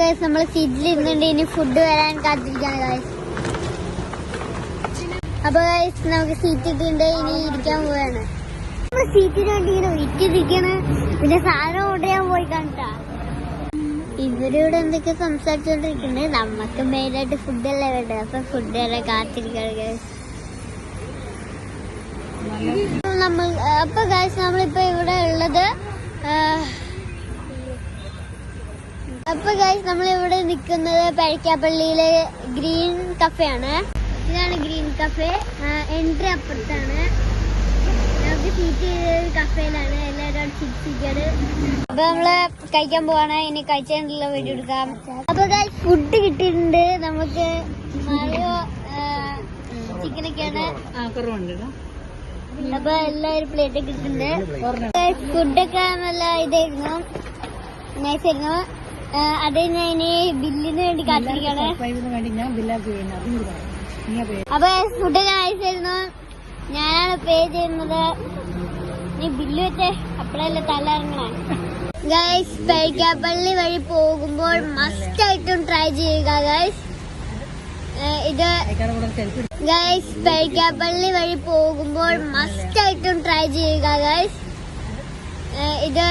Guys നമ്മള് സീറ്റിൽ ഇരുന്നുണ്ട്. ഇനി ഫുഡ് വരാൻ കാത്തിരിക്കാണ് ഗൈസ്. അപ്പൊ ഗൈസ് നമുക്ക് സീറ്റ് ഇട്ടിട്ടുണ്ട്. ഇനി ഇരിക്കാൻ പോവാണ്. നമ്മള് സീറ്റിന് വേണ്ടി ഇങ്ങനെ വെയിറ്റ് ചെയ്തിരിക്കാണ്. പിന്നെ സാധനം ഓർഡർ ചെയ്യാൻ പോയി കണ്ടാ ഇവരോട് എന്തൊക്കെ സംസാരിച്ചോണ്ടിരിക്കുന്നുണ്ട്. നമുക്ക് മെയിനായിട്ട് ഫുഡല്ലേ വേണ്ടത്. അപ്പൊ ഫുഡ് വരെ കാത്തിരിക്കാണ് ഗൈസ്. അപ്പൊ ഗൈസ് നമ്മളിപ്പോ ഇവിടെ ഉള്ളത് അപ്പൊ ഗൈസ് നമ്മളിവിടെ നിൽക്കുന്നത് പഴക്കാപ്പള്ളിയിലെ ഗ്രീൻ കഫേ ആണ്. ഇതാണ് ഗ്രീൻ കഫേ. എൻട്രി അപ്പുറത്താണ്. നമുക്ക് സീറ്റ് ചെയ്തത് കഫേയിലാണ്. എല്ലാവരും ചിരിച്ചിരിക്കാണ്. അപ്പൊ നമ്മള് കഴിക്കാൻ പോവാണ്. ഇനി കഴിച്ചതിനുള്ള വീഡിയോ എടുക്കാം. അപ്പൊ ഗൈസ് ഫുഡ് കിട്ടിയിട്ടുണ്ട്. നമുക്ക് മായോ ചിക്കനൊക്കെയാണ്. അപ്പൊ എല്ലാവരും പ്ലേറ്റ് കിട്ടുന്നുണ്ട്. ഫുഡൊക്കെ നല്ല ഇതായിരുന്നു, നൈസായിരുന്നു. അത് ഞാൻ ഇനി ബില്ലിന് വേണ്ടി കാത്തിരിക്കാണ്. അപ്പൊ ഫുഡൊക്കെ നൈസായിരുന്നു. ഞാനാണ് പേ ചെയ്യുന്നത്. ഇനി ബില്ല് വെച്ചേ അപ്പഴല്ലേ തല ഇറങ്ങണേ. ഗൈസ് പഴക്കാപ്പള്ളി വഴി പോകുമ്പോൾ മസ്റ്റ് ആയിട്ടും ട്രൈ ചെയ്യുക ഗൈസ്. ഗൈസ് പഴക്കാപ്പള്ളി വഴി പോകുമ്പോൾ മസ്റ്റ് ആയിട്ടും ട്രൈ ചെയ്യുക ഗൈസ്. ഇത്